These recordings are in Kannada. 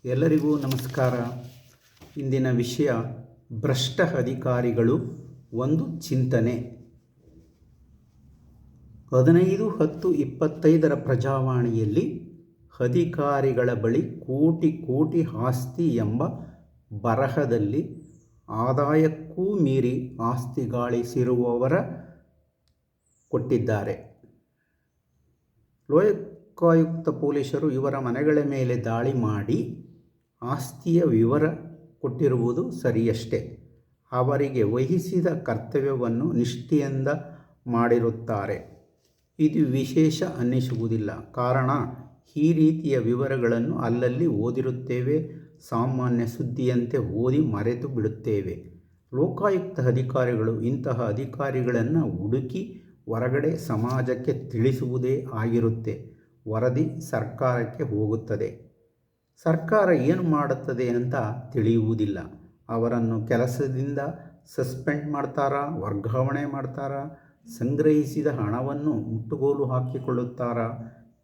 ಎಲ್ಲರಿಗೂ ನಮಸ್ಕಾರ. ಇಂದಿನ ವಿಷಯ ಭ್ರಷ್ಟ ಅಧಿಕಾರಿಗಳು ಒಂದು ಚಿಂತನೆ. 15/10/25 ಪ್ರಜಾವಾಣಿಯಲ್ಲಿ ಅಧಿಕಾರಿಗಳ ಬಳಿ ಕೋಟಿ ಕೋಟಿ ಆಸ್ತಿ ಎಂಬ ಬರಹದಲ್ಲಿ ಆದಾಯಕ್ಕೂ ಮೀರಿ ಆಸ್ತಿ ಗಳಿಸಿರುವವರ ಕೊಟ್ಟಿದ್ದಾರೆ. ಲೋಕಾಯುಕ್ತ ಪೊಲೀಸರು ಇವರ ಮನೆಗಳ ಮೇಲೆ ದಾಳಿ ಮಾಡಿ ಆಸ್ತಿಯ ವಿವರ ಕೊಟ್ಟಿರುವುದು ಸರಿಯಷ್ಟೇ. ಅವರಿಗೆ ವಹಿಸಿದ ಕರ್ತವ್ಯವನ್ನು ನಿಷ್ಠೆಯಿಂದ ಮಾಡಿರುತ್ತಾರೆ. ಇದು ವಿಶೇಷ ಅನ್ನಿಸುವುದಿಲ್ಲ. ಕಾರಣ, ಈ ರೀತಿಯ ವಿವರಗಳನ್ನು ಅಲ್ಲಲ್ಲಿ ಓದಿರುತ್ತೇವೆ. ಸಾಮಾನ್ಯ ಸುದ್ದಿಯಂತೆ ಓದಿ ಮರೆತು ಬಿಡುತ್ತೇವೆ. ಲೋಕಾಯುಕ್ತ ಅಧಿಕಾರಿಗಳು ಇಂತಹ ಅಧಿಕಾರಿಗಳನ್ನು ಹುಡುಕಿ ಹೊರಗಡೆ ಸಮಾಜಕ್ಕೆ ತಿಳಿಸುವುದೇ ಆಗಿರುತ್ತೆ. ವರದಿ ಸರ್ಕಾರಕ್ಕೆ ಹೋಗುತ್ತದೆ. ಸರ್ಕಾರ ಏನು ಮಾಡುತ್ತದೆ ಅಂತ ತಿಳಿಯುವುದಿಲ್ಲ. ಅವರನ್ನು ಕೆಲಸದಿಂದ ಸಸ್ಪೆಂಡ್ ಮಾಡ್ತಾರಾ, ವರ್ಗಾವಣೆ ಮಾಡ್ತಾರಾ, ಸಂಗ್ರಹಿಸಿದ ಹಣವನ್ನು ಮುಟ್ಟುಗೋಲು ಹಾಕಿಕೊಳ್ಳುತ್ತಾರಾ,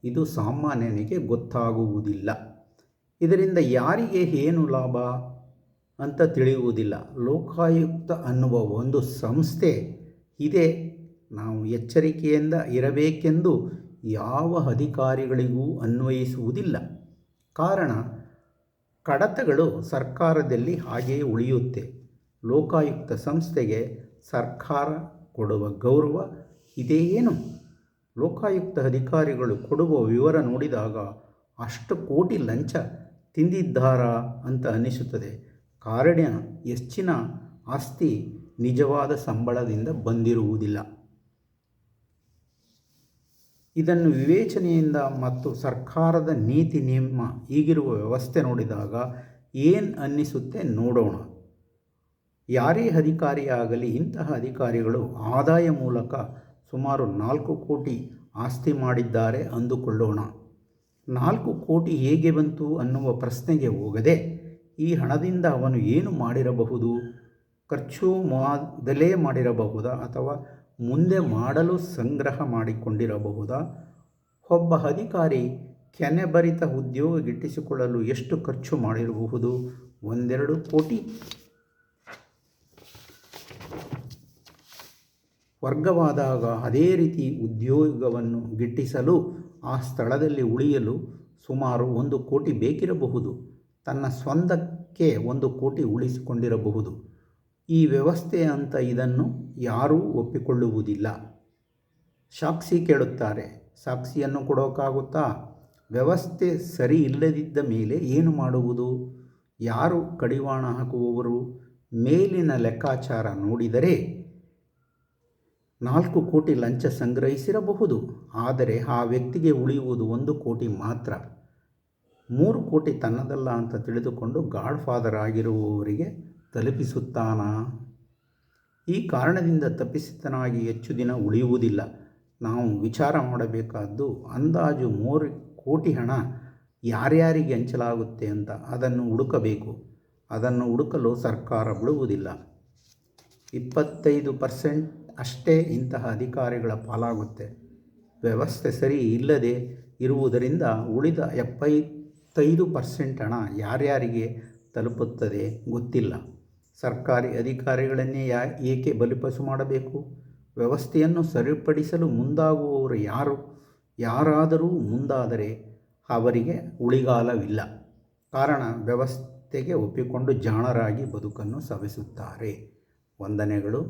ಇದು ಸಾಮಾನ್ಯನಿಗೆ ಗೊತ್ತಾಗುವುದಿಲ್ಲ. ಇದರಿಂದ ಯಾರಿಗೆ ಏನು ಲಾಭ ಅಂತ ತಿಳಿಯುವುದಿಲ್ಲ. ಲೋಕಾಯುಕ್ತ ಅನ್ನುವ ಒಂದು ಸಂಸ್ಥೆ ಇದೆ. ನಾವು ಎಚ್ಚರಿಕೆಯಿಂದ ಇರಬೇಕೆಂದು ಯಾವ ಅಧಿಕಾರಿಗಳಿಗೂ ಅನ್ವಯಿಸುವುದಿಲ್ಲ. ಕಾರಣ, ಕಡತಗಳು ಸರ್ಕಾರದಲ್ಲಿ ಹಾಗೆಯೇ ಉಳಿಯುತ್ತೆ. ಲೋಕಾಯುಕ್ತ ಸಂಸ್ಥೆಗೆ ಸರ್ಕಾರ ಕೊಡುವ ಗೌರವ ಇದೇನು? ಲೋಕಾಯುಕ್ತ ಅಧಿಕಾರಿಗಳು ಕೊಡುವ ವಿವರ ನೋಡಿದಾಗ ಅಷ್ಟು ಕೋಟಿ ಲಂಚ ತಿಂದಿದ್ದಾರಾ ಅಂತ ಅನಿಸುತ್ತದೆ. ಕಾರಣ, ಹೆಚ್ಚಿನ ಆಸ್ತಿ ನಿಜವಾದ ಸಂಬಳದಿಂದ ಬಂದಿರುವುದಿಲ್ಲ. ಇದನ್ನು ವಿವೇಚನೆಯಿಂದ ಮತ್ತು ಸರ್ಕಾರದ ನೀತಿ ನಿಯಮ ಈಗಿರುವ ವ್ಯವಸ್ಥೆ ನೋಡಿದಾಗ ಏನು ಅನ್ನಿಸುತ್ತೆ ನೋಡೋಣ. ಯಾರೇ ಅಧಿಕಾರಿಯಾಗಲಿ, ಇಂತಹ ಅಧಿಕಾರಿಗಳು ಆದಾಯ ಮೂಲಕ ಸುಮಾರು 4 ಕೋಟಿ ಆಸ್ತಿ ಮಾಡಿದ್ದಾರೆ ಅಂದುಕೊಳ್ಳೋಣ. 4 ಕೋಟಿ ಹೇಗೆ ಬಂತು ಅನ್ನುವ ಪ್ರಶ್ನೆಗೆ ಹೋಗದೆ, ಈ ಹಣದಿಂದ ಅವನು ಏನು ಮಾಡಿರಬಹುದು? ಖರ್ಚು ಮೊದಲೇ ಮಾಡಿರಬಹುದಾ ಅಥವಾ ಮುಂದೆ ಮಾಡಲು ಸಂಗ್ರಹ ಮಾಡಿಕೊಂಡಿರಬಹುದಾ? ಒಬ್ಬ ಅಧಿಕಾರಿ ಕೆನೆಬರಿತ ಉದ್ಯೋಗ ಗಿಟ್ಟಿಸಿಕೊಳ್ಳಲು ಎಷ್ಟು ಖರ್ಚು ಮಾಡಿರಬಹುದು? 1-2 ಕೋಟಿ. ವರ್ಗವಾದಾಗ ಅದೇ ರೀತಿ ಉದ್ಯೋಗವನ್ನು ಗಿಟ್ಟಿಸಲು ಆ ಸ್ಥಳದಲ್ಲಿ ಉಳಿಯಲು ಸುಮಾರು 1 ಕೋಟಿ ಬೇಕಿರಬಹುದು. ತನ್ನ ಸ್ವಂತಕ್ಕೆ 1 ಕೋಟಿ ಉಳಿಸಿಕೊಂಡಿರಬಹುದು. ಈ ವ್ಯವಸ್ಥೆ ಅಂತ ಇದನ್ನು ಯಾರೂ ಒಪ್ಪಿಕೊಳ್ಳುವುದಿಲ್ಲ. ಸಾಕ್ಷಿ ಕೇಳುತ್ತಾರೆ. ಸಾಕ್ಷಿಯನ್ನು ಕೊಡೋಕ್ಕಾಗುತ್ತಾ? ವ್ಯವಸ್ಥೆ ಸರಿ ಇಲ್ಲದಿದ್ದ ಮೇಲೆ ಏನು ಮಾಡುವುದು? ಯಾರು ಕಡಿವಾಣ ಹಾಕುವವರು? ಮೇಲಿನ ಲೆಕ್ಕಾಚಾರ ನೋಡಿದರೆ 4 ಕೋಟಿ ಲಂಚ ಸಂಗ್ರಹಿಸಿರಬಹುದು. ಆದರೆ ಆ ವ್ಯಕ್ತಿಗೆ ಉಳಿಯುವುದು 1 ಕೋಟಿ ಮಾತ್ರ. 3 ಕೋಟಿ ತನ್ನದಲ್ಲ ಅಂತ ತಿಳಿದುಕೊಂಡು ಗಾಡ್ ಫಾದರ್ ಆಗಿರುವವರಿಗೆ ತಲುಪಿಸುತ್ತಾನಾ? ಈ ಕಾರಣದಿಂದ ತಪ್ಪಿತಸ್ಥನಾಗಿ ಹೆಚ್ಚು ದಿನ ಉಳಿಯುವುದಿಲ್ಲ. ನಾವು ವಿಚಾರ ಮಾಡಬೇಕಾದ್ದು ಅಂದಾಜು 3 ಕೋಟಿ ಹಣ ಯಾರ್ಯಾರಿಗೆ ಹಂಚಲಾಗುತ್ತೆ ಅಂತ. ಅದನ್ನು ಹುಡುಕಬೇಕು. ಅದನ್ನು ಹುಡುಕಲು ಸರ್ಕಾರ ಬಿಡುವುದಿಲ್ಲ. 25% ಅಷ್ಟೇ ಇಂತಹ ಅಧಿಕಾರಿಗಳ ಪಾಲಾಗುತ್ತೆ. ವ್ಯವಸ್ಥೆ ಸರಿ ಇಲ್ಲದೆ ಇರುವುದರಿಂದ ಉಳಿದ 75% ಹಣ ಯಾರ್ಯಾರಿಗೆ ತಲುಪುತ್ತದೆ ಗೊತ್ತಿಲ್ಲ. ಸರ್ಕಾರಿ ಅಧಿಕಾರಿಗಳನ್ನೇ ಏಕೆ ಬಲಿಪಶು ಮಾಡಬೇಕು? ವ್ಯವಸ್ಥೆಯನ್ನು ಸರಿಪಡಿಸಲು ಮುಂದಾಗುವವರು ಯಾರಾದರೂ ಮುಂದಾದರೆ ಅವರಿಗೆ ಉಳಿಗಾಲವಿಲ್ಲ. ಕಾರಣ, ವ್ಯವಸ್ಥೆಗೆ ಒಪ್ಪಿಕೊಂಡು ಜಾಣರಾಗಿ ಬದುಕನ್ನು ಸವೆಸುತ್ತಾರೆ. ವಂದನೆಗಳು.